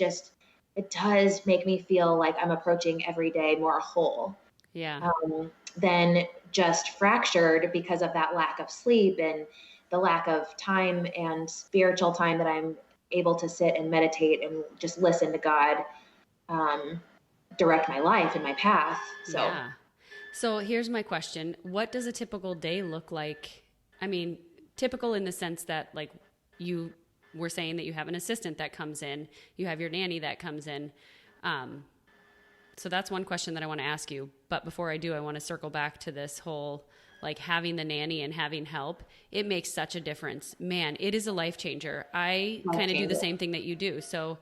does make me feel like I'm approaching every day more whole, Yeah. than just fractured because of that lack of sleep and the lack of time and spiritual time that I'm able to sit and meditate and just listen to God, um, direct my life and my path. So, Yeah. So here's my question. What does a typical day look like? I mean, typical in the sense that, like, you were saying that you have an assistant that comes in, you have your nanny that comes in. Um, so that's one question that I want to ask you. But before I do, I want to circle back to this whole, like, having the nanny and having help. It makes such a difference. Man, it is a life changer. I kind of do the same thing that you do. So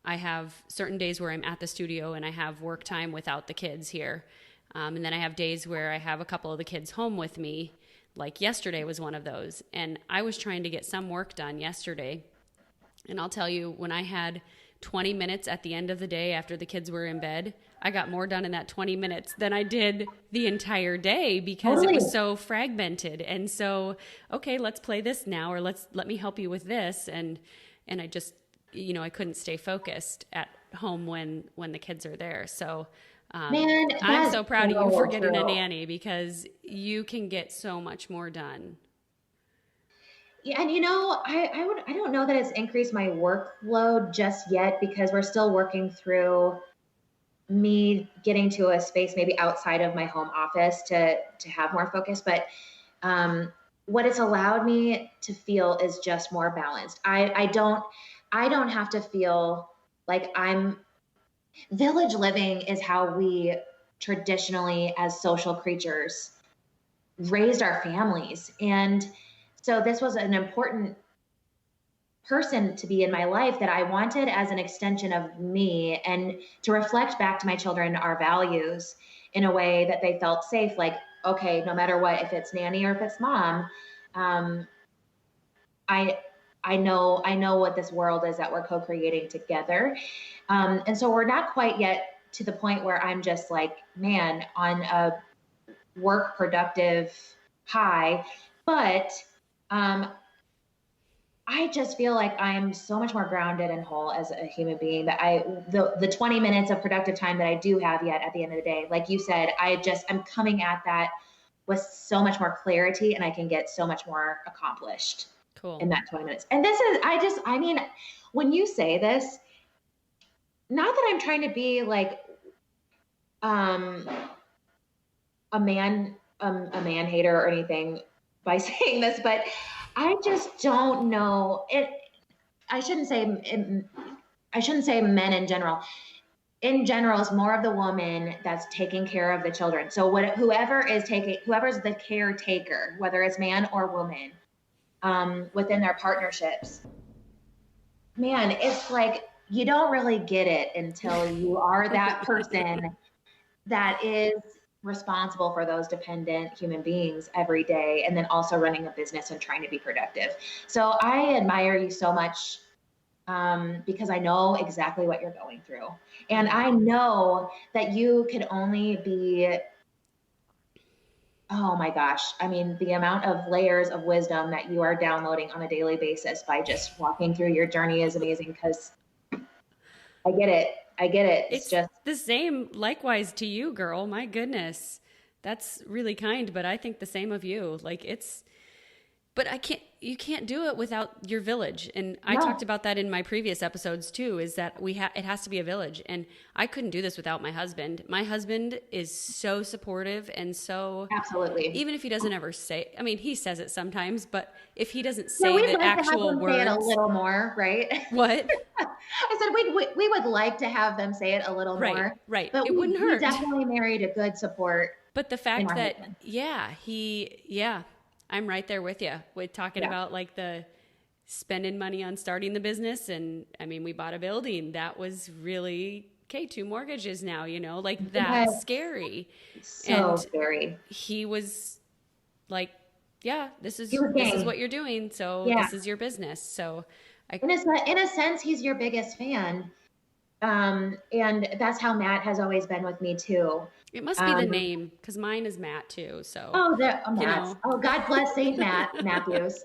I have certain days where I'm at the studio and I have work time without the kids here. And then I have days where I have a couple of the kids home with me. Like yesterday was one of those. And I was trying to get some work done yesterday. And I'll tell you, when I had 20 minutes at the end of the day after the kids were in bed, I got more done in that 20 minutes than I did the entire day because it was so fragmented. And so, okay, let's play this now, or let me help you with this. And I just, I couldn't stay focused at home when the kids are there. So, man, I'm so proud of you for getting a true. nanny because you can get so much more done. Yeah, and I don't know that it's increased my workload just yet because we're still working through me getting to a space maybe outside of my home office to have more focus. But what it's allowed me to feel is just more balanced. I don't have to feel like I'm village living is how we traditionally as social creatures raised our families. And so this was an important person to be in my life that I wanted as an extension of me and to reflect back to my children our values in a way that they felt safe. Like, okay, no matter what, if it's nanny or if it's mom, I I know what this world is that we're co-creating together. And so we're not quite yet to the point where I'm just like, man, on a work productive high, but I just feel like I'm so much more grounded and whole as a human being that the 20 minutes of productive time that I do have yet at the end of the day, like you said, I'm coming at that with so much more clarity and I can get so much more accomplished Cool. in that 20 minutes. And this is, I mean, when you say this, not that I'm trying to be like, a man hater or anything by saying this, but I just don't know it. I shouldn't say men in general. In general, it's more of the woman that's taking care of the children. So whoever's the caretaker, whether it's man or woman, within their partnerships, man, it's like you don't really get it until you are that person that is responsible for those dependent human beings every day, and then also running a business and trying to be productive. So I admire you so much, because I know exactly what you're going through. And I know that you could only be, oh my gosh, I mean, the amount of layers of wisdom that you are downloading on a daily basis by just walking through your journey is amazing, because I get it. It's just the same likewise to you, girl. My goodness. That's really kind, but I think the same of you. But you can't do it without your village. And I talked about that in my previous episodes too, is that it has to be a village. And I couldn't do this without my husband. My husband is so supportive and so, absolutely, even if he doesn't ever say, I mean, he says it sometimes, but if he doesn't say the actual words, say it a little more, right? What? I said we would like to have them say it a little more, right. But it wouldn't hurt. We definitely married a good support. But the fact that, I'm right there with you with talking about like the spending money on starting the business. And I mean, we bought a building that was really, 2 mortgages now, like that's scary. So scary. He was like, this is what you're doing. So this is your business. So in a sense, he's your biggest fan. And that's how Matt has always been with me too. It must be the name, because mine is Matt too. So, Oh, you Matt. know, Oh, God bless Saint Matthews.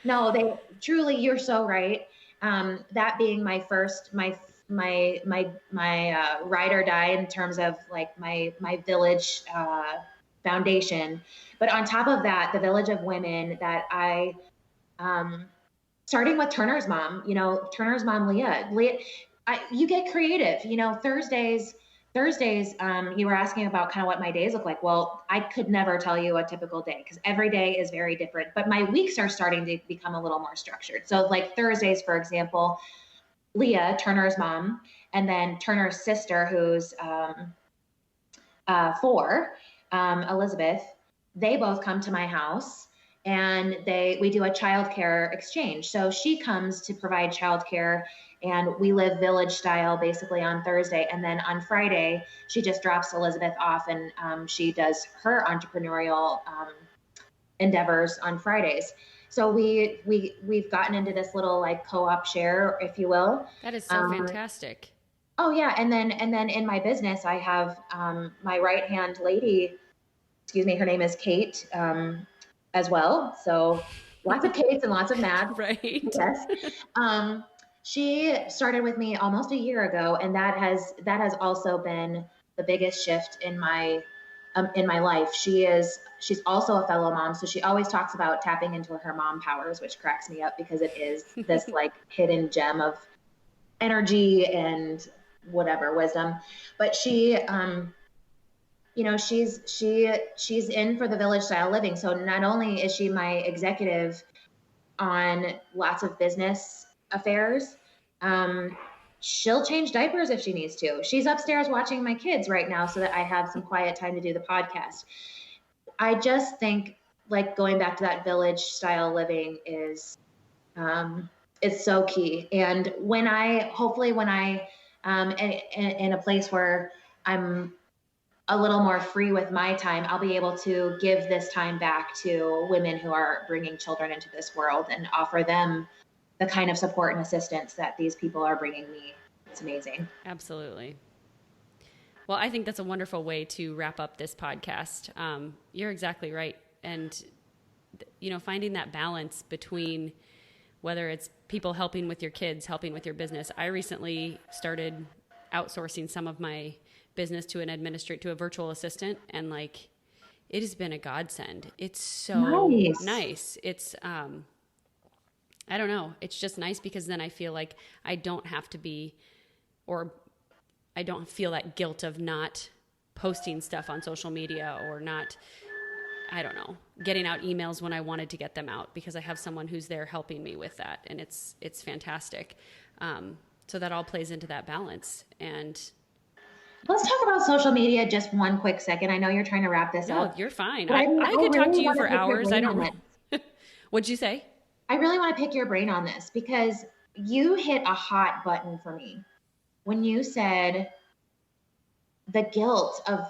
No, they truly, you're so right. That being my first, my ride or die in terms of like my village foundation. But on top of that, the Village of Women that um, starting with Turner's mom, Turner's mom, Leah, you get creative, Thursdays, you were asking about kind of what my days look like. Well, I could never tell you a typical day because every day is very different, but my weeks are starting to become a little more structured. So like Thursdays, for example, Leah, Turner's mom, and then Turner's sister, who's 4, Elizabeth, they both come to my house and we do a childcare exchange. So she comes to provide childcare and we live village style basically on Thursday. And then on Friday, she just drops Elizabeth off and she does her entrepreneurial endeavors on Fridays. So we've gotten into this little like co-op share, if you will. That is so fantastic. Oh yeah, and then in my business, I have my right hand lady. Excuse me, her name is Kate as well. So lots of Kates and lots of Mads. Right. Yes. She started with me almost a year ago, and that has also been the biggest shift in my life. She's also a fellow mom, so she always talks about tapping into her mom powers, which cracks me up because it is this like hidden gem of energy and whatever wisdom. But she she's in for the village style living. So not only is she my executive on lots of business affairs, she'll change diapers if she needs to. She's upstairs watching my kids right now so that I have some quiet time to do the podcast. I just think like going back to that village style living is so key. And when I in a place where I'm a little more free with my time, I'll be able to give this time back to women who are bringing children into this world and offer them the kind of support and assistance that these people are bringing me. It's amazing. Absolutely. Well, I think that's a wonderful way to wrap up this podcast. You're exactly right. And, finding that balance between whether it's people helping with your kids, helping with your business. I recently started outsourcing some of my business to a virtual assistant, and like it has been a godsend. It's so nice. It's I don't know. It's just nice because then I feel like I don't have to be, or I don't feel that guilt of not posting stuff on social media or not, I don't know, getting out emails when I wanted to get them out because I have someone who's there helping me with that. And it's fantastic. So that all plays into that balance. And let's talk about social media just one quick second. I know you're trying to wrap this up. No, you're fine. I could talk to you for hours. I don't know. What'd you say? I really want to pick your brain on this because you hit a hot button for me when you said the guilt of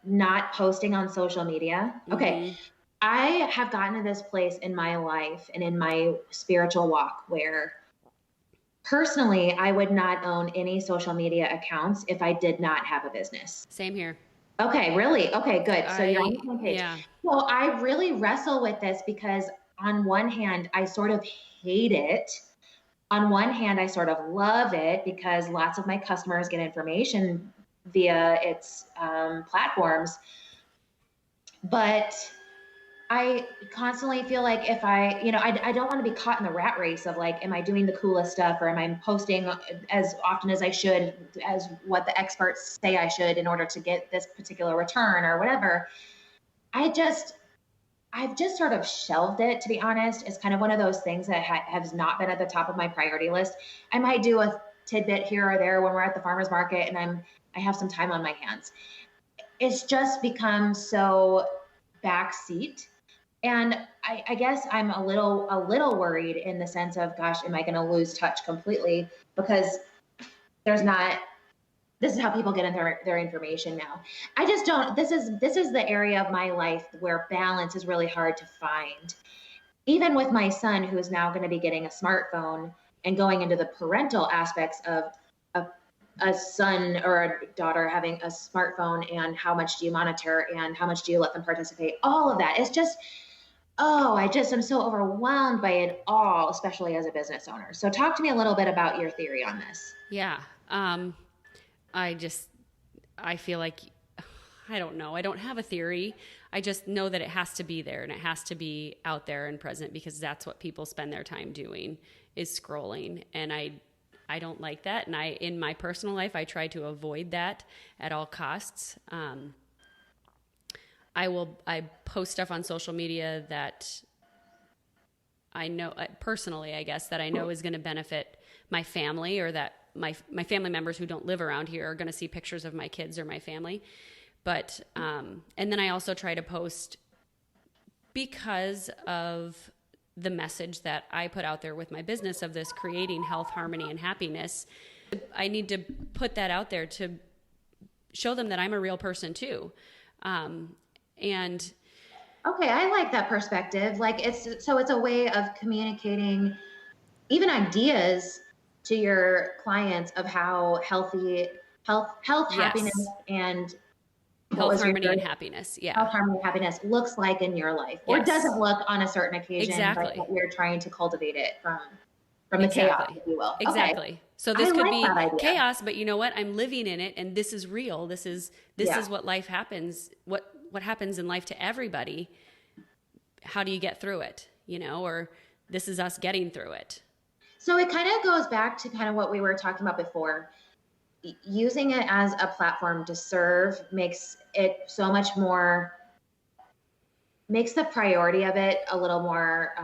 not posting on social media. Mm-hmm. Okay. I have gotten to this place in my life and in my spiritual walk where personally, I would not own any social media accounts if I did not have a business. Same here. Okay, really? Okay, good. So you're on the same page. Yeah. Well, I really wrestle with this because on one hand, I sort of hate it. On one hand, I sort of love it because lots of my customers get information via its platforms. But I constantly feel like if I don't want to be caught in the rat race of like, am I doing the coolest stuff or am I posting as often as I should, as what the experts say I should in order to get this particular return or whatever. I've just sort of shelved it, to be honest. It's kind of one of those things that has not been at the top of my priority list. I might do a tidbit here or there when we're at the farmer's market and I have some time on my hands. It's just become so backseat. And I guess I'm a little worried in the sense of, gosh, am I going to lose touch completely? Because this is how people get in their information now. I just don't, this is the area of my life where balance is really hard to find. Even with my son, who is now going to be getting a smartphone and going into the parental aspects of a son or a daughter having a smartphone, and how much do you monitor and how much do you let them participate? All of that. It's just, oh, I just am so overwhelmed by it all, especially as a business owner. So talk to me a little bit about your theory on this. Yeah. I feel like, I don't know. I don't have a theory. I just know that it has to be there, and it has to be out there and present, because that's what people spend their time doing, is scrolling. And I don't like that. And in my personal life, I try to avoid that at all costs. I post stuff on social media that I know, personally, I guess, that I know is going to benefit my family, or that my family members who don't live around here are going to see pictures of my kids or my family. But, and then I also try to post because of the message that I put out there with my business of this creating health, harmony, and happiness. I need to put that out there to show them that I'm a real person too. And okay, I like that perspective. Like it's a way of communicating even ideas to your clients of how health, yes. happiness, and health, harmony, and happiness. Yeah. Health, harmony, and happiness looks like in your life, or yes. doesn't look on a certain occasion. Exactly. But you're trying to cultivate it from the chaos, if you will. Exactly. Okay. So this could be chaos, but you know what? I'm living in it, and this is real. This is what life happens. What happens in life to everybody. How do you get through it? Or this is us getting through it. So it kind of goes back to kind of what we were talking about before. Using it as a platform to serve makes it so much more, makes the priority of it a little more,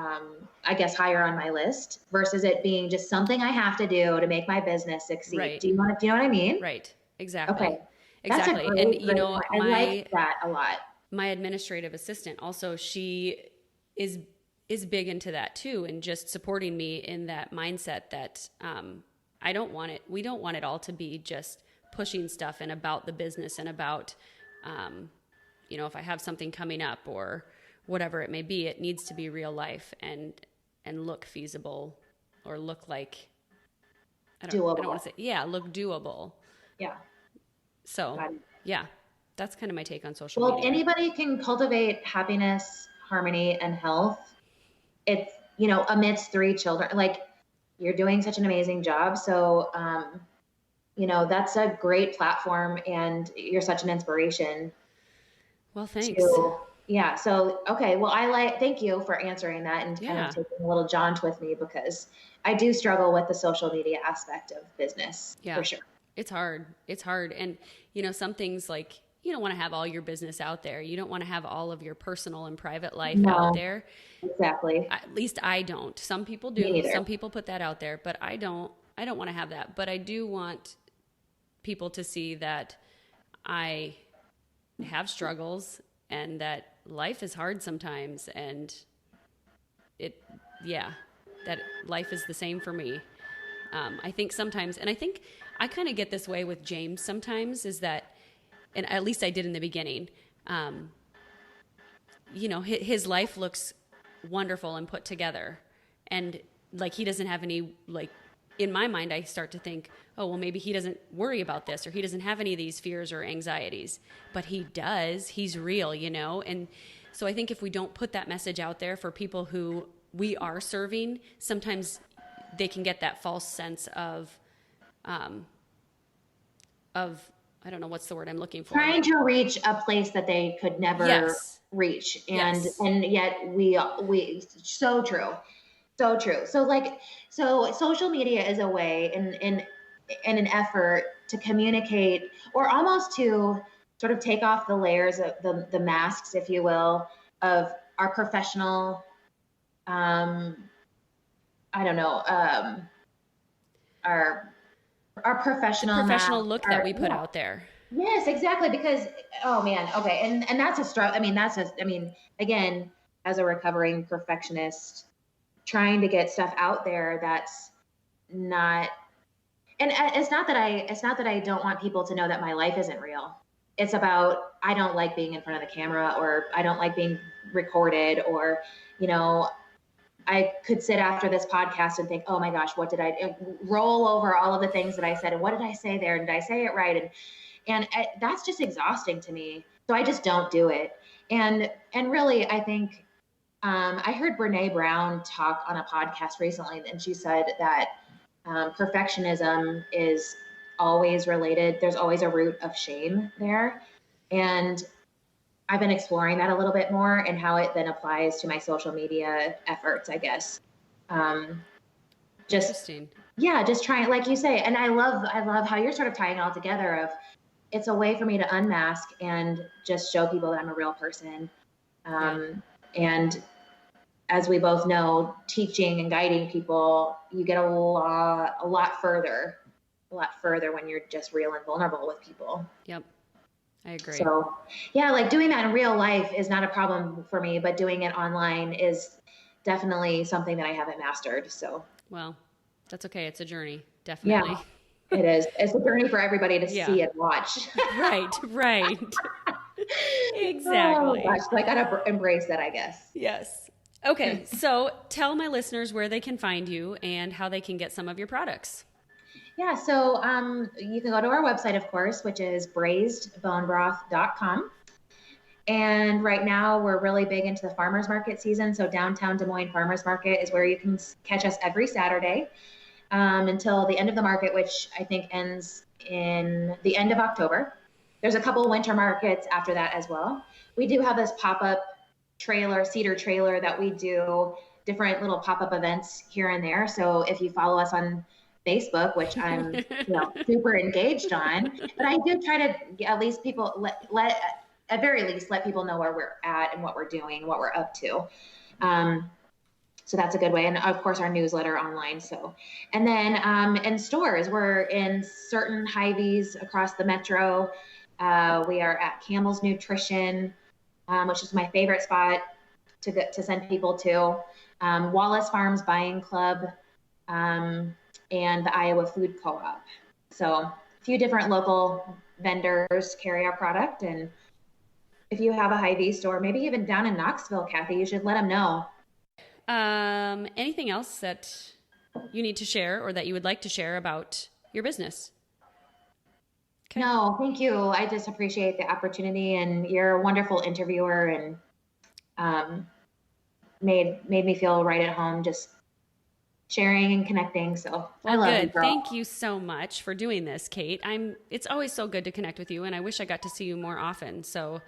I guess, higher on my list, versus it being just something I have to do to make my business succeed. Right. Do you know what I mean? Right. Exactly. Okay. Exactly. I like that a lot. My administrative assistant also, she is big into that too, and just supporting me in that mindset that I don't want it. We don't want it all to be just pushing stuff and about the business and about, if I have something coming up or whatever it may be, it needs to be real life and look feasible, or look like, doable. I don't want to say, look doable. Yeah. So yeah, that's kind of my take on social media. Well, if anybody can cultivate happiness, harmony, and health, it's, amidst 3 children, like, you're doing such an amazing job. So, that's a great platform, and you're such an inspiration. Well, thanks. Yeah. So, okay. Well, thank you for answering that and kind of taking a little jaunt with me, because I do struggle with the social media aspect of business, for sure. It's hard. And, some things, like, you don't want to have all your business out there. You don't want to have all of your personal and private life out there. Exactly. At least I don't. Some people do. Some people put that out there, but I don't want to have that. But I do want people to see that I have struggles, and that life is hard sometimes, and that life is the same for me. I think sometimes, and I think I kind of get this way with James sometimes, is that, and at least I did in the beginning, his life looks wonderful and put together, and like he doesn't have any, like, in my mind I start to think, oh, well, maybe he doesn't worry about this, or he doesn't have any of these fears or anxieties, but he does. He's real, and so I think if we don't put that message out there for people who we are serving, sometimes they can get that false sense of I don't know what's the word I'm looking for. Trying to reach a place that they could never reach. And yet we so true. So true. So social media is a way in an effort to communicate, or almost to sort of take off the layers of the masks, if you will, of our professional, our professional look that we put out there. Yes, exactly. Because, oh man. Okay. And that's a struggle. Again, as a recovering perfectionist, trying to get stuff out there that's not, and it's not that I don't want people to know that my life isn't real. It's about, I don't like being in front of the camera, or I don't like being recorded, or, I could sit after this podcast and think, oh my gosh, what did I roll over all of the things that I said? And what did I say there? Did I say it right? And that's just exhausting to me. So I just don't do it. And really, I think, I heard Brene Brown talk on a podcast recently, and she said that perfectionism is always related. There's always a root of shame there. And I've been exploring that a little bit more and how it then applies to my social media efforts, I guess. Interesting. Yeah, just trying, like you say, and I love how you're sort of tying it all together of it's a way for me to unmask and just show people that I'm a real person. And as we both know, teaching and guiding people, you get a lot further when you're just real and vulnerable with people. Yep. I agree. So yeah, like doing that in real life is not a problem for me, but doing it online is definitely something that I haven't mastered. So, well, that's okay. It's a journey. Definitely. Yeah, it is. It's a journey for everybody to see and watch. Right. Exactly. Oh gosh, so I got to embrace that, I guess. Yes. Okay. So tell my listeners where they can find you and how they can get some of your products. Yeah, so you can go to our website, of course, which is BRAISEDBoneBroth.com. And right now we're really big into the farmers market season. So downtown Des Moines Farmers Market is where you can catch us every Saturday until the end of the market, which I think ends in the end of October. There's a couple winter markets after that as well. We do have this pop-up cedar trailer that we do different little pop-up events here and there. So if you follow us on Facebook, which I'm super engaged on, but I do try to at least at very least let people know where we're at and what we're doing, what we're up to. So that's a good way. And of course our newsletter online. So, and then in stores, we're in certain Hy-Vees across the metro. We are at Campbell's Nutrition, which is my favorite spot to send people to. Wallace Farms Buying Club, and the Iowa Food Co-op. So a few different local vendors carry our product. And if you have a Hy-Vee store, maybe even down in Knoxville, Kathy, you should let them know. Anything else that you need to share or that you would like to share about your business? Okay. No, thank you. I just appreciate the opportunity, and you're a wonderful interviewer, and made me feel right at home just sharing and connecting. So I love you, girl. Thank you so much for doing this, Kate. It's always so good to connect with you, and I wish I got to see you more often. So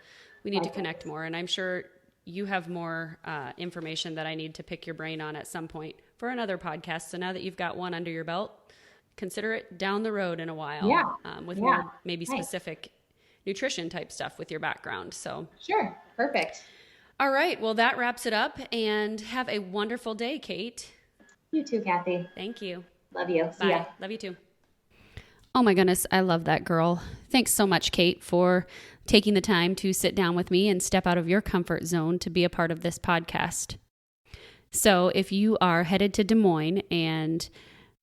we need to connect more, and I'm sure you have more information that I need to pick your brain on at some point for another podcast. So now that you've got one under your belt, consider it down the road in a while. With more maybe specific nutrition type stuff with your background. So sure. Perfect. All right. Well, that wraps it up, and have a wonderful day, Kate. You too, Kathy. Thank you. Love you. Bye. See ya. Love you too. Oh my goodness. I love that girl. Thanks so much, Kate, for taking the time to sit down with me and step out of your comfort zone to be a part of this podcast. So if you are headed to Des Moines and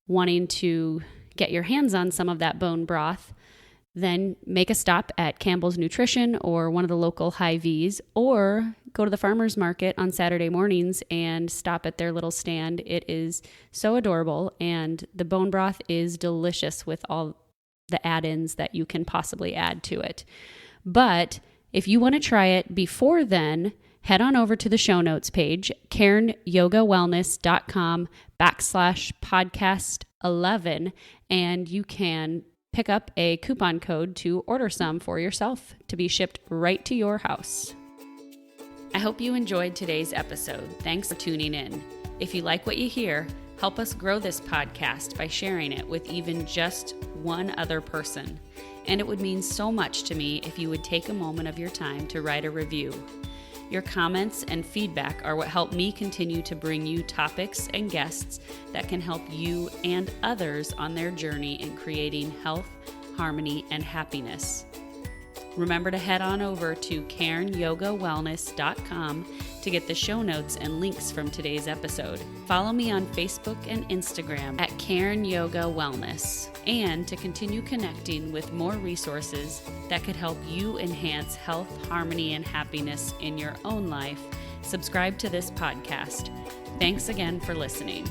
wanting to get your hands on some of that bone broth, then make a stop at Campbell's Nutrition or one of the local Hy-Vees, or go to the farmer's market on Saturday mornings and stop at their little stand. It is so adorable, and the bone broth is delicious with all the add-ins that you can possibly add to it. But if you want to try it before then, head on over to the show notes page, KarenYogaWellness.com/podcast11, and you can pick up a coupon code to order some for yourself to be shipped right to your house. I hope you enjoyed today's episode. Thanks for tuning in. If you like what you hear, help us grow this podcast by sharing it with even just one other person. And it would mean so much to me if you would take a moment of your time to write a review. Your comments and feedback are what help me continue to bring you topics and guests that can help you and others on their journey in creating health, harmony, and happiness. Remember to head on over to KarenYogaWellness.com to get the show notes and links from today's episode. Follow me on Facebook and Instagram at Karen Yoga Wellness, and to continue connecting with more resources that could help you enhance health, harmony, and happiness in your own life, subscribe to this podcast. Thanks again for listening.